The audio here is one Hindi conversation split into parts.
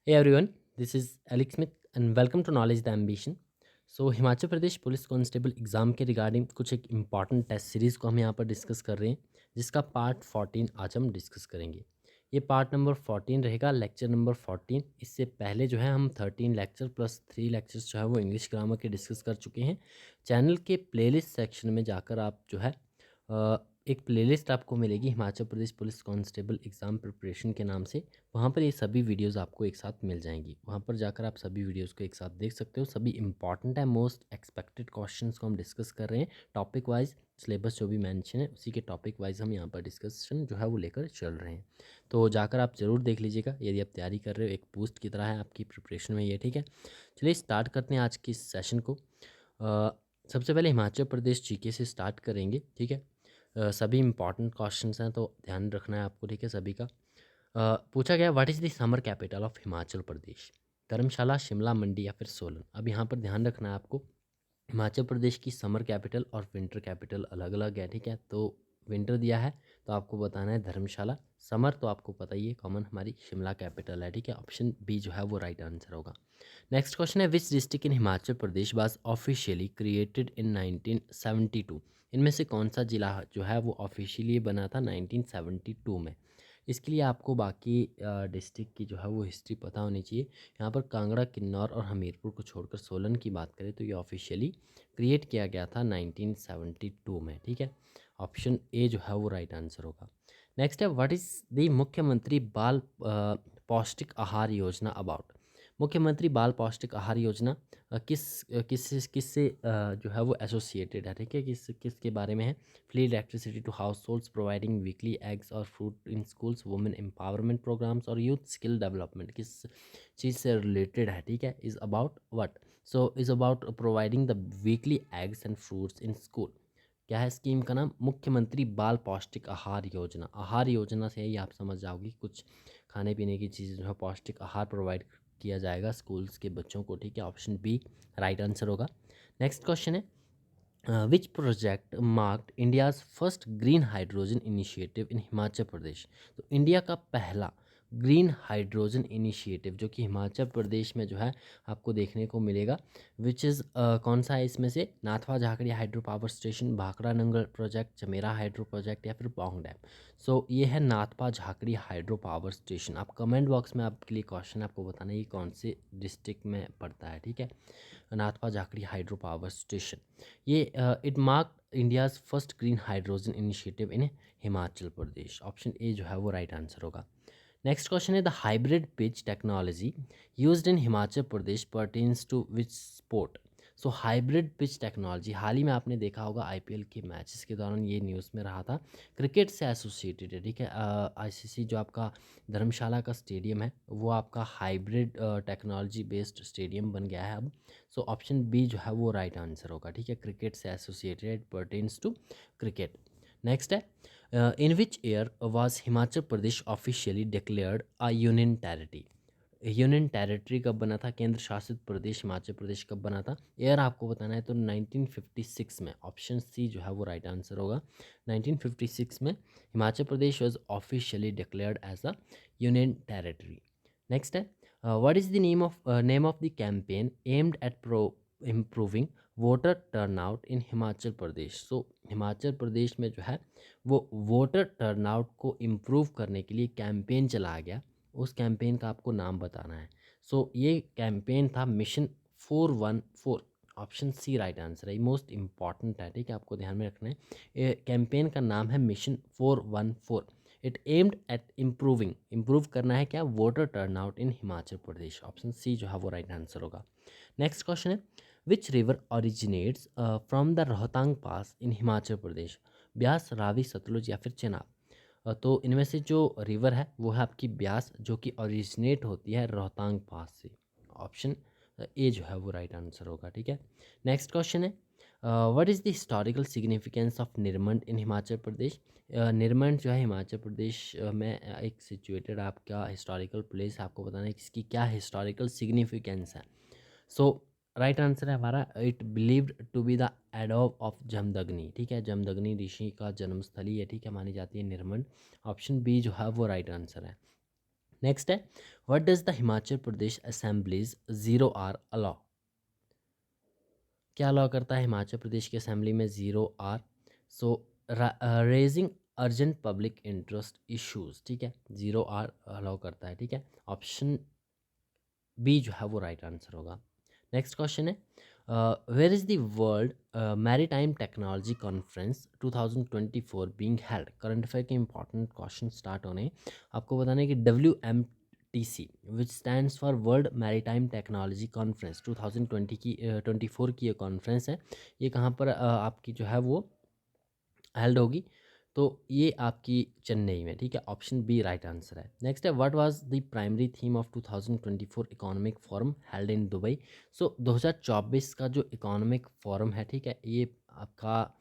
Hey everyone, this is Alex Smith and welcome to Knowledge the Ambition. Himachal Pradesh police constable exam के रिगार्डिंग कुछ एक इम्पॉर्टेंट टेस्ट सीरीज़ को हम यहाँ पर डिस्कस कर रहे हैं, जिसका पार्ट 14 आज हम डिस्कस करेंगे। ये पार्ट नंबर 14 रहेगा, लेक्चर नंबर 14। इससे पहले जो है हम 13 लेक्चर प्लस 3 लेक्चर्स जो है वो इंग्लिश ग्रामर के डिस्कस कर चुके हैं। चैनल के प्लेलिस्ट सेक्शन में जाकर आप जो है एक प्लेलिस्ट आपको मिलेगी Himachal Pradesh police constable exam preparation के नाम से। वहाँ पर ये सभी वीडियोस आपको एक साथ मिल जाएंगी। वहाँ पर जाकर आप सभी वीडियोस को एक साथ देख सकते हो। सभी इंपॉर्टेंट है, मोस्ट एक्सपेक्टेड क्वेश्चंस को हम डिस्कस कर रहे हैं टॉपिक वाइज। सिलेबस जो भी मेंशन है उसी के टॉपिक वाइज हम यहाँ पर डिस्कशन जो है वो लेकर चल रहे हैं। तो जाकर आप ज़रूर देख लीजिएगा यदि आप तैयारी कर रहे हो। एक बूस्ट की तरह है आपकी प्रिपरेशन में ये, ठीक है। चलिए स्टार्ट करते हैं आज की इस सेशन को। सबसे पहले हिमाचल प्रदेश जीके से स्टार्ट करेंगे, ठीक है। सभी इंपॉर्टेंट क्वेश्चंस हैं तो ध्यान रखना है आपको, ठीक है सभी का। पूछा गया what is the summer capital of Himachal Pradesh. Dharamshala, Shimla, Mandi या फिर सोलन। अब यहाँ पर ध्यान रखना है आपको, हिमाचल प्रदेश की समर कैपिटल और विंटर कैपिटल अलग अलग है, ठीक है। तो विंटर दिया है तो आपको बताना है धर्मशाला, समर तो आपको पता ही है कॉमन हमारी शिमला कैपिटल है, ठीक है। ऑप्शन बी जो है वो राइट आंसर होगा। नेक्स्ट क्वेश्चन है which district in Himachal Pradesh was officially created in 1972। इनमें से कौन सा जिला जो है वो ऑफिशियली बना था 1972 में। इसके लिए आपको बाकी डिस्ट्रिक्ट की जो है वो हिस्ट्री पता होनी चाहिए। यहाँ पर कांगड़ा, किन्नौर और हमीरपुर को छोड़कर सोलन की बात करें तो ये ऑफिशियली क्रिएट किया गया था 1972 में, ठीक है। ऑप्शन ए जो है वो राइट आंसर होगा। नेक्स्ट है व्हाट इज़ द मुख्यमंत्री बाल पौष्टिक आहार योजना अबाउट। मुख्यमंत्री बाल पौष्टिक आहार योजना किससे जो है वो एसोसिएटेड है, ठीक है। किसके बारे में है। Free electricity to households, providing weekly eggs और fruit in schools, women empowerment programmes और यूथ स्किल डेवलपमेंट। किस चीज़ से रिलेटेड है, ठीक है। Is about what. Is about providing the weekly eggs and fruits in school. क्या है स्कीम का नाम। मुख्यमंत्री बाल पौष्टिक आहार योजना। आहार योजना से ही आप समझ जाओगे कुछ खाने पीने की चीज़ जो है पौष्टिक आहार प्रोवाइड किया जाएगा स्कूल्स के बच्चों को, ठीक है। ऑप्शन बी राइट आंसर होगा। नेक्स्ट क्वेश्चन है which project marked India's first green hydrogen initiative in Himachal Pradesh. तो इंडिया का पहला ग्रीन हाइड्रोजन इनिशिएटिव जो कि हिमाचल प्रदेश में जो है आपको देखने को मिलेगा, विच इज़ कौन सा है इसमें से। Nathpa Jhakri hydro power station, Bhakra Nangal project, Chamera hydro project या फिर पौंग डैम। ये है Nathpa Jhakri hydro power station. आप कमेंट बॉक्स में आपके लिए क्वेश्चन आपको बताना है ये कौन से डिस्ट्रिक्ट में पड़ता है, ठीक है। Nathpa Jhakri hydro power station ये it mark India's first green hydrogen initiative in Himachal Pradesh. Option A जो है वो राइट आंसर होगा। नेक्स्ट क्वेश्चन है the hybrid pitch technology used in Himachal Pradesh pertains to which sport. Hybrid pitch technology हाल ही में आपने देखा होगा आईपीएल के मैचेस के दौरान ये न्यूज़ में रहा था। क्रिकेट से एसोसिएटेड है, ठीक है। आईसीसी जो आपका धर्मशाला का स्टेडियम है वो आपका हाइब्रिड टेक्नोलॉजी बेस्ड स्टेडियम बन गया है अब। ऑप्शन बी जो है वो राइट आंसर होगा, ठीक है। क्रिकेट से associated pertains to cricket. Next है in which year was Himachal Pradesh officially declared a union territory. Union territory कब बना था, केंद्र शासित प्रदेश हिमाचल प्रदेश कब बना था। ईयर आपको बताना है तो 1956 में। ऑप्शन सी जो है वो राइट आंसर होगा। 1956 में Himachal Pradesh was officially declared as a union territory. Next है what is the name of the campaign aimed at improving voter turnout in Himachal Pradesh. Himachal Pradesh में जो है वो वोटर टर्नआउट को इम्प्रूव करने के लिए कैंपेन चलाया गया। उस कैंपेन का आपको नाम बताना है। ये कैंपेन था mission 414। Option C right answer है, ये मोस्ट इंपॉर्टेंट है, ठीक है। आपको ध्यान में रखना है ये कैंपेन का नाम है mission 414। It aimed at improve करना है क्या, voter turnout in Himachal Pradesh. Option C जो है वो राइट आंसर होगा। नेक्स्ट क्वेश्चन है which river originates from the Rohtang pass in Himachal Pradesh. Beas, Ravi, Sutlej या फिर चेनाब। इनमें से जो रिवर है वो है आपकी ब्यास जो कि ओरिजिनेट होती है रोहतांग पास से। ऑप्शन ए जो है वो राइट आंसर होगा, ठीक है। नेक्स्ट क्वेश्चन है what is the historical significance of Nirmand in Himachal Pradesh. Nirmand जो है हिमाचल प्रदेश में एक सिचुएटेड आपका हिस्टोरिकल प्लेस। आपको बताना है कि इसकी क्या हिस्टोरिकल सिग्निफिकेंस है। सो राइट आंसर है हमारा it believed to be the एडोब ऑफ जमदग्नि, ठीक है। जमदग्नि ऋषि का जन्मस्थली है, ठीक है, मानी जाती है निरमंड। ऑप्शन बी जो है वो राइट आंसर है। नेक्स्ट है, what does the Himachal Pradesh assemblies 0R allow? क्या अलाउ करता है हिमाचल प्रदेश की असेंबली में 0R? So raising urgent public interest issues, ठीक है, 0R अलाउ करता है, ठीक है। ऑप्शन बी जो है वो राइट आंसर होगा। नेक्स्ट क्वेश्चन है, where is the world maritime technology conference 2024 being held? Current affair के इंपॉर्टेंट क्वेश्चन स्टार्ट होने, आपको बताना है कि WMTC which stands for world maritime technology conference 2020 की 24 की ये कॉन्फ्रेंस है, ये कहाँ पर आपकी जो है वो हेल्ड होगी? तो ये आपकी चेन्नई में, ठीक है। ऑप्शन बी राइट आंसर है। नेक्स्ट है, what was the primary theme of 2024 economic forum held in Dubai? So 2024 का जो इकोनॉमिक फोरम है, ठीक है, ये आपका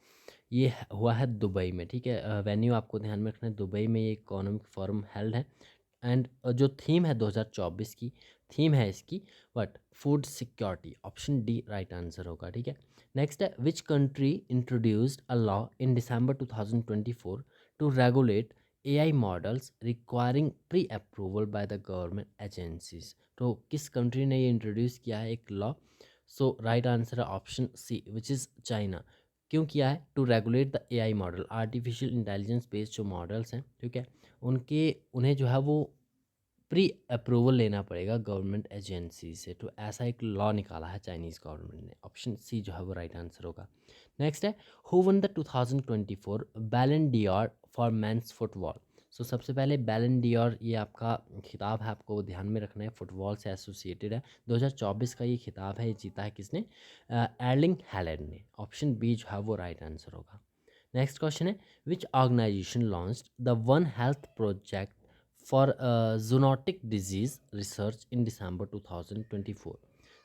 ये हुआ है दुबई में, ठीक है। वेन्यू आपको ध्यान में रखना है, दुबई में ये इकोनॉमिक फोरम हेल्ड है। एंड जो थीम है 2024 की, थीम है इसकी what? Food security. Option D right answer होगा, ठीक है। नेक्स्ट है, which country introduced a law in December 2024 to regulate AI models requiring pre approval by the government agencies? तो किस कंट्री ने ये इंट्रोड्यूस किया है एक लॉ? सो राइट आंसर है option C which is China. क्यों किया है? To regulate the AI model, artificial intelligence based जो मॉडल्स हैं, ठीक है, उन्हें जो है वो प्री अप्रूवल लेना पड़ेगा गवर्नमेंट एजेंसी से। तो ऐसा एक लॉ निकाला है चाइनीज़ गवर्नमेंट ने। ऑप्शन सी जो है वो राइट आंसर होगा। नेक्स्ट है, हु वन द 2024 बैलन डियर फॉर मेंस फुटबॉल? सो सबसे पहले बैलन डियर, ये आपका खिताब है, आपको ध्यान में रखना है, फुटबॉल से एसोसिएटेड है। 2024 का ये खिताब है, ये जीता है किसने? एर्लिंग हैलैंड ने। ऑप्शन बी जो है वो राइट आंसर होगा। नेक्स्ट क्वेश्चन है, which organization launched the one health project for zoonotic disease research in December 2024?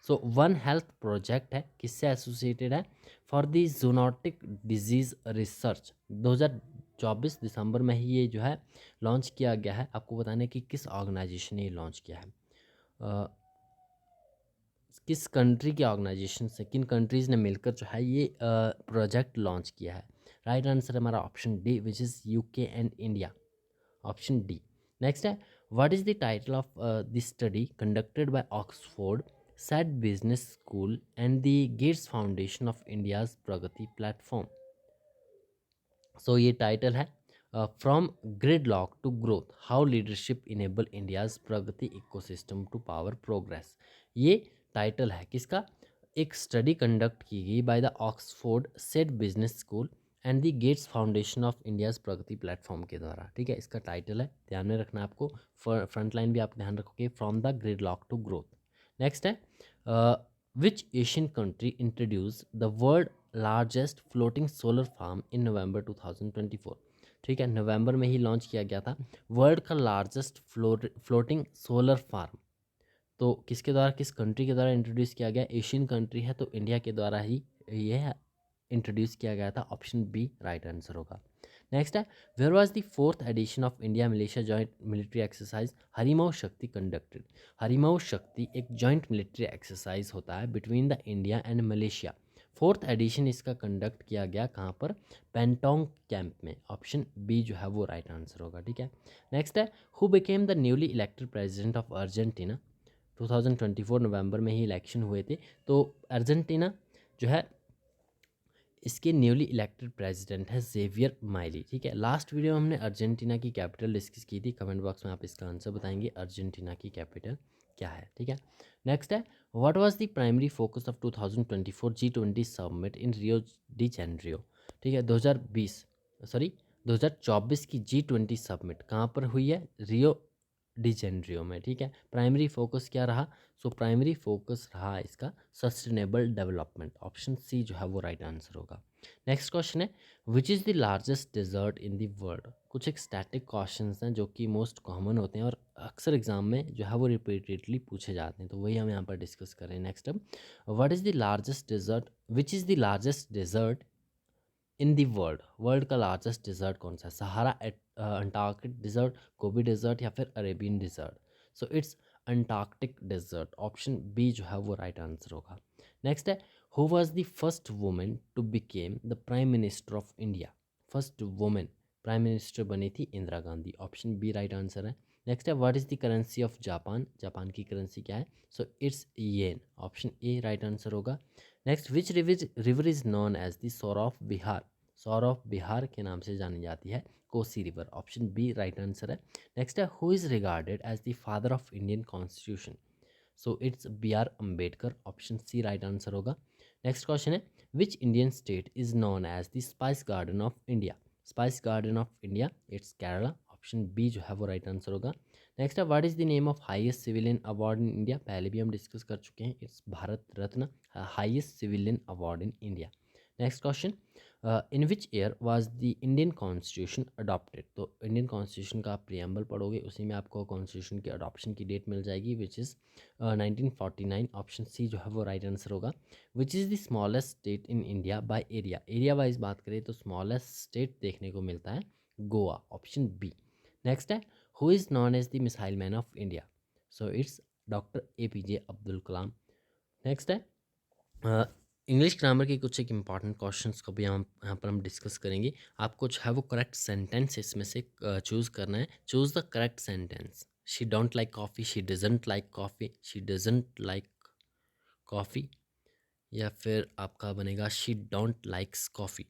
So one health project है, किससे एसोसिएटेड है? For the zoonotic disease research 2024 दिसंबर में ही ये जो है लॉन्च किया गया है। आपको बताना है कि किस ऑर्गेनाइजेशन ने ये लॉन्च किया है, किस कंट्री की ऑर्गेनाइजेशन से, किन कंट्रीज़ ने मिलकर जो है ये प्रोजेक्ट लॉन्च किया है? राइट आंसर है हमारा option D which is UK and India. Option D. Next है, what is the title of the study conducted by Oxford set business school and the Gates foundation of India's Pragati platform? So ये टाइटल है, from gridlock to growth, how leadership enable India's Pragati ecosystem to power progress. ये टाइटल है किसका? एक स्टडी कंडक्ट की गई by the Oxford set business school and the Gates foundation of India's Pragati platform के द्वारा, ठीक है, इसका टाइटल है, ध्यान में रखना आपको। फ्रंट लाइन भी आप ध्यान रखोगे, from the gridlock to growth. Next है, which Asian country introduce the world largest floating solar farm in November 2024? ठीक है, नवंबर में ही लॉन्च किया गया था वर्ल्ड का लार्जेस्ट फ्लोटिंग सोलर फार्म। तो किसके द्वारा, किस कंट्री के द्वारा इंट्रोड्यूस किया गया? एशियन कंट्री है, तो इंडिया के द्वारा ही यह इंट्रोड्यूस किया गया था। ऑप्शन बी राइट आंसर होगा। नेक्स्ट है, where was the fourth edition of India Malaysia joint military exercise Harimau Shakti conducted? Harimau शक्ति एक जॉइंट मिलिट्री एक्सरसाइज होता है between the India and Malaysia. Fourth edition इसका कंडक्ट किया गया कहाँ पर? पेंटोंग कैंप में। ऑप्शन बी जो है वो राइट आंसर होगा, ठीक है। नेक्स्ट है, who became the newly elected president of Argentina? 2024 नवंबर में ही इलेक्शन हुए थे, तो अर्जेंटीना जो है इसके न्यूली इलेक्टेड प्रेसिडेंट है जेवियर माइली, ठीक है। लास्ट वीडियो में हमने अर्जेंटीना की कैपिटल डिस्कस की थी, कमेंट बॉक्स में आप इसका आंसर बताएंगे अर्जेंटीना की कैपिटल क्या है, ठीक है। नेक्स्ट है, what was the primary focus of 2024 G20 summit in Rio de Janeiro? ठीक है, 2024 की G20 समिट कहाँ पर हुई है? रियो डी जेनेरियो में, ठीक है। प्राइमरी फोकस क्या रहा? सो प्राइमरी फोकस रहा इसका सस्टेनेबल डेवलपमेंट। ऑप्शन सी जो है वो राइट आंसर होगा। नेक्स्ट क्वेश्चन है, which is the largest desert in the world? कुछ एक स्टैटिक क्वेश्चंस हैं जो कि मोस्ट कॉमन होते हैं और अक्सर एग्जाम में जो है वो रिपीटेडली पूछे जाते हैं, तो वही हम यहाँ पर डिस्कस करें। नेक्स्ट अब, what is the largest desert, which is the largest desert in the world? World का लार्जेस्ट डिजर्ट कौन सा है? Sahara, Antarctic desert, Gobi desert या फिर Arabian desert? So it's Antarctic desert. Option B जो है वो राइट आंसर होगा। नेक्स्ट है, who was the first women to became the prime minister of India? First women prime minister बनी थी Indira Gandhi. Option B right answer है। नेक्स्ट है what is the currency of Japan, Japan की करेंसी क्या है? So it's yen, option A right answer होगा। Next which river is known as the sorrow of Bihar, sorrow of Bihar के नाम से जानी जाती है Kosi river, option B right answer है। नेक्स्ट है who is regarded as the father of Indian constitution, so it's B R Ambedkar, option C right answer होगा। नेक्स्ट क्वेश्चन है which Indian state is known as the spice garden of India, spice garden of India it's Kerala, option B जो है वो राइट आंसर होगा। नेक्स्ट है what is the name of highest civilian award in India, पहले भी हम डिस्कस कर चुके हैं, it's Bharat Ratna, highest civilian award in India. Next question in which year was the Indian constitution adopted, तो इंडियन कॉन्स्टिट्यूशन का आप प्रियम्बल पढ़ोगे उसी में आपको कॉन्स्टिट्यूशन की अडॉप्शन की डेट मिल जाएगी विच इज़ 1949, ऑप्शन सी जो है वो राइट आंसर होगा। Which is the smallest state in India by area, area wise बात करें तो स्मॉलेस्ट स्टेट देखने को मिलता है गोवा, ऑप्शन बी। नेक्स्ट है who is known as the missile man of India, so it's doctor APJ Abdul Kalam. Next है इंग्लिश ग्रामर के कुछ एक इंपॉर्टेंट क्वेश्चंस को भी हम यहाँ पर हम डिस्कस करेंगे। आपको जो है वो करेक्ट सेंटेंस इसमें से चूज़ करना है। Choose the correct sentence. She don't like coffee, she doesn't like coffee, she doesn't like coffee, या फिर आपका बनेगा she don't likes coffee.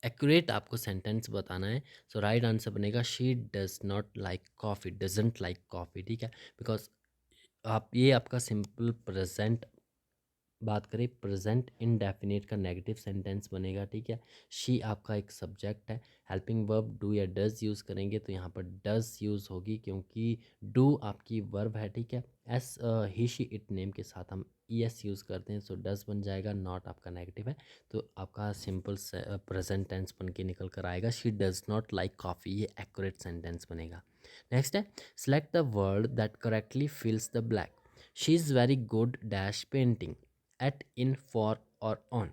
Accurate आपको सेंटेंस बताना है। सो राइट आंसर बनेगा she does not like coffee, doesn't like coffee, ठीक है। बिकॉज आप ये आपका सिंपल प्रेजेंट बात करें, प्रेजेंट इनडेफिनेट का नेगेटिव सेंटेंस बनेगा, ठीक है। शी आपका एक सब्जेक्ट है, हेल्पिंग वर्ब डू या डज यूज़ करेंगे तो यहाँ पर डज यूज़ होगी क्योंकि डू आपकी वर्ब है, ठीक है। S he she it name के साथ हम ES यूज़ करते हैं, सो डज बन जाएगा, नॉट आपका नेगेटिव है तो आपका सिंपल प्रेजेंट टेंस बन के निकल कर आएगा she does not like coffee, ये एक्यूरेट सेंटेंस बनेगा। नेक्स्ट है select the word that correctly fills the blank, she is very good dash painting, at, in, for और ऑन।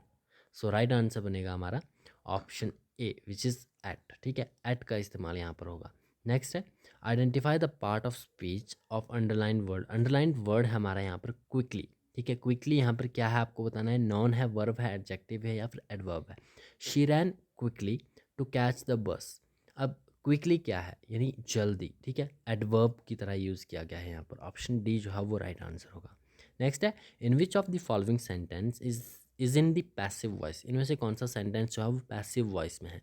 सो राइट आंसर बनेगा हमारा option A which is at, ठीक है। एट का इस्तेमाल यहाँ पर होगा। नेक्स्ट है identify the part of speech of underline word, underline word है हमारा यहाँ पर क्विकली, ठीक है। क्विकली यहाँ पर क्या है आपको बताना है, नॉन है, वर्ब है, एडजेक्टिव है या फिर एडवर्ब है। She ran quickly to catch the bus, अब क्विकली क्या है यानी जल्दी, ठीक है, एडवर्ब की तरह यूज़ किया गया है यहाँ पर, ऑप्शन डी जो है वो राइट आंसर होगा। नेक्स्ट है in which of the following sentence is in the passive voice, इनमें से कौन सा सेंटेंस जो है वो पैसिव वॉइस में है।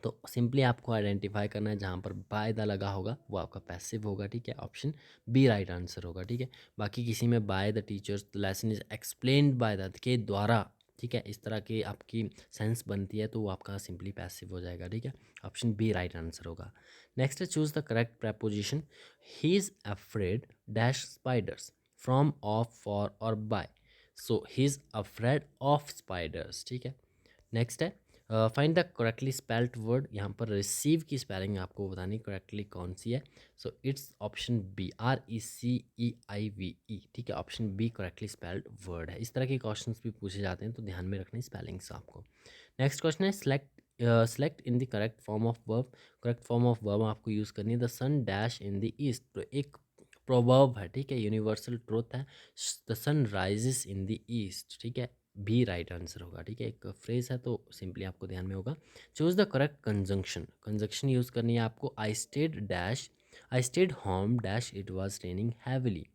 तो सिंपली आपको आइडेंटिफाई करना है, जहाँ पर बाय द लगा होगा वो आपका पैसिव होगा, ठीक है। ऑप्शन बी राइट आंसर होगा, ठीक है। बाकी किसी में by the teachers lesson is explained by the के द्वारा, ठीक है, इस तरह की आपकी सेंस बनती है तो वो आपका सिंपली पैसिव हो जाएगा, ठीक है। ऑप्शन बी राइट आंसर होगा। नेक्स्ट है choose the correct preposition, he is afraid dash spiders, from, of, for और by, so he is afraid of spiders, ठीक है। नेक्स्ट है find the correctly spelled word, यहाँ पर रिसीव की स्पेलिंग आपको बतानी करेक्टली कौन सी है, so it's option B RECEIVE, ठीक है। Option B correctly spelled word है। इस तरह के क्वेश्चंस भी पूछे जाते हैं तो ध्यान में रखना स्पेलिंग्स आपको। नेक्स्ट क्वेश्चन है select in the correct form of verb, correct form of verb आपको यूज़ करनी है, the sun dash in the east, तो एक प्रोवर्ब है, ठीक है, यूनिवर्सल ट्रूथ है, the sun rises in the east, ठीक है। भी राइट आंसर होगा, ठीक है। एक फ्रेज है तो सिंपली आपको ध्यान में होगा। Choose the correct conjunction, conjunction use करनी है आपको, I stayed dash, I stayed home dash it was raining heavily,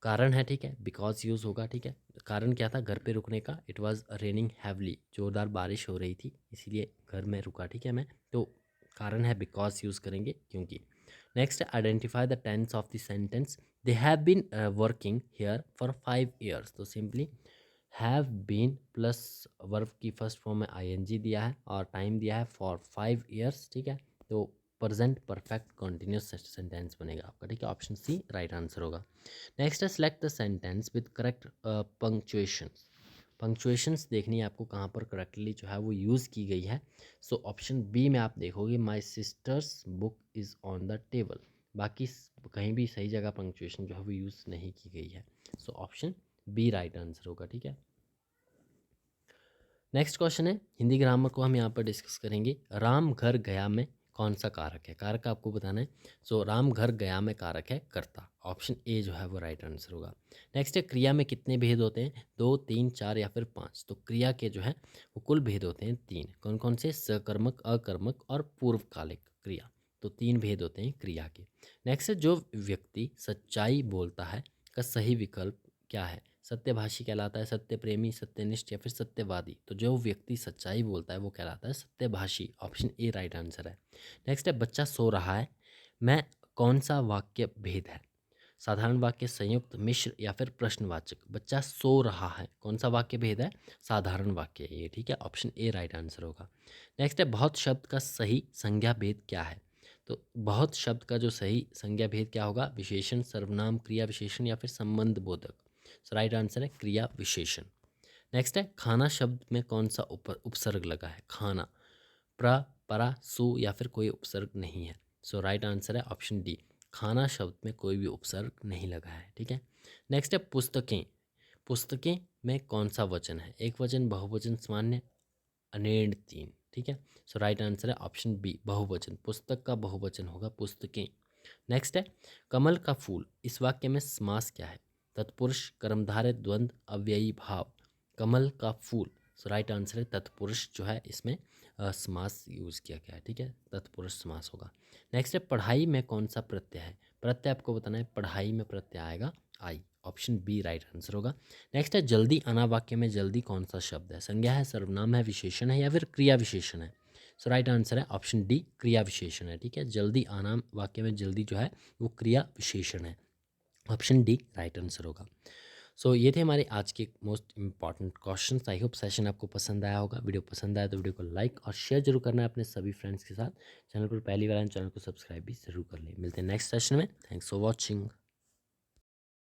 कारण है, ठीक है, बिकॉज यूज़ होगा, ठीक है। कारण क्या था घर पे रुकने का, इट वाज रेनिंग हैवली, जोरदार बारिश हो रही थी इसीलिए घर में रुका, ठीक है मैं, तो कारण है बिकॉज यूज़ करेंगे क्योंकि। Next identify the tense of the sentence, they have been working here for 5 years, तो simply have been plus verb की फर्स्ट फॉर्म में ING दिया है और टाइम दिया है फॉर 5 years, ठीक है। तो प्रेजेंट परफेक्ट कॉन्टिन्यूस सेंटेंस बनेगा आपका, ठीक है। ऑप्शन सी राइट आंसर होगा। नेक्स्ट है select the sentence with correct punctuations, punctuations देखनी है आपको कहाँ पर करेक्टली जो है वो यूज़ की गई है। सो ऑप्शन बी में आप देखोगे my sister's book is on the table, बाकी कहीं भी सही जगह पंक्चुएशन जो है वो यूज़ नहीं की गई है, so option B right answer होगा, ठीक है। नेक्स्ट क्वेश्चन है हिंदी ग्रामर को हम यहाँ पर डिस्कस करेंगे, राम घर गया में कौन सा कारक है, कारक आपको बताना है। सो राम घर गया में कारक है कर्ता, ऑप्शन ए जो है वो राइट आंसर होगा। नेक्स्ट है क्रिया में कितने भेद होते हैं, 2, 3, 4 या फिर 5, तो क्रिया के जो है वो कुल भेद होते हैं 3, कौन कौन से, सकर्मक, अकर्मक और पूर्वकालिक क्रिया। तो 3 भेद होते हैं क्रिया के। नेक्स्ट है जो व्यक्ति सच्चाई बोलता है का सही विकल्प क्या है? सत्यभाषी कहलाता है, सत्य प्रेमी, सत्यनिष्ठ या फिर सत्यवादी। तो जो व्यक्ति सच्चाई बोलता है वो कहलाता है सत्यभाषी। ऑप्शन ए राइट आंसर है। नेक्स्ट है बच्चा सो रहा है मैं कौन सा वाक्य भेद है? साधारण वाक्य, संयुक्त, मिश्र या फिर प्रश्नवाचक। बच्चा सो रहा है कौन सा वाक्य भेद है? साधारण वाक्य है ये, ठीक है। ऑप्शन ए राइट आंसर होगा। नेक्स्ट है बहुत शब्द का सही संज्ञा भेद क्या है? तो बहुत शब्द का जो सही संज्ञा भेद क्या होगा? विशेषण, सर्वनाम, क्रिया विशेषण या फिर संबंध बोधक। सो राइट आंसर है क्रिया विशेषण। नेक्स्ट है खाना शब्द में कौन सा उपसर्ग लगा है? खाना, प्र, परा, सु या फिर कोई उपसर्ग नहीं है। सो राइट आंसर है ऑप्शन डी, खाना शब्द में कोई भी उपसर्ग नहीं लगा है, ठीक है। नेक्स्ट है पुस्तकें। पुस्तकें में कौन सा वचन है? एक वचन, बहुवचन, सामान्य, अनेड, तीन, ठीक है। सो राइट आंसर है ऑप्शन बी, बहुवचन। पुस्तक का बहुवचन होगा पुस्तकें। नेक्स्ट है कमल का फूल, इस वाक्य में समास क्या है? तत्पुरुष, कर्मधारय, द्वंद्व, अव्ययी भाव। कमल का फूल, सो राइट आंसर है तत्पुरुष जो है इसमें समास यूज़ किया गया है, ठीक है। तत्पुरुष समास होगा। नेक्स्ट है पढ़ाई में कौन सा प्रत्यय है? प्रत्यय आपको बताना है, पढ़ाई में प्रत्यय आएगा आई। ऑप्शन बी राइट आंसर होगा। नेक्स्ट है जल्दी आना वाक्य में जल्दी कौन सा शब्द है? संज्ञा है, सर्वनाम है, विशेषण है या फिर क्रिया विशेषण है? सो राइट आंसर है ऑप्शन डी, क्रिया विशेषण है, ठीक है। जल्दी आना वाक्य में जल्दी जो है वो क्रिया विशेषण है। ऑप्शन डी राइट आंसर होगा। सो ये थे हमारे आज के most important questions. I hope session आपको पसंद आया होगा। वीडियो पसंद आया तो वीडियो को लाइक और शेयर जरूर करना है अपने सभी फ्रेंड्स के साथ। चैनल पर पहली बार आए चैनल को सब्सक्राइब भी जरूर कर ले। मिलते हैं नेक्स्ट सेशन में। Thanks for watching.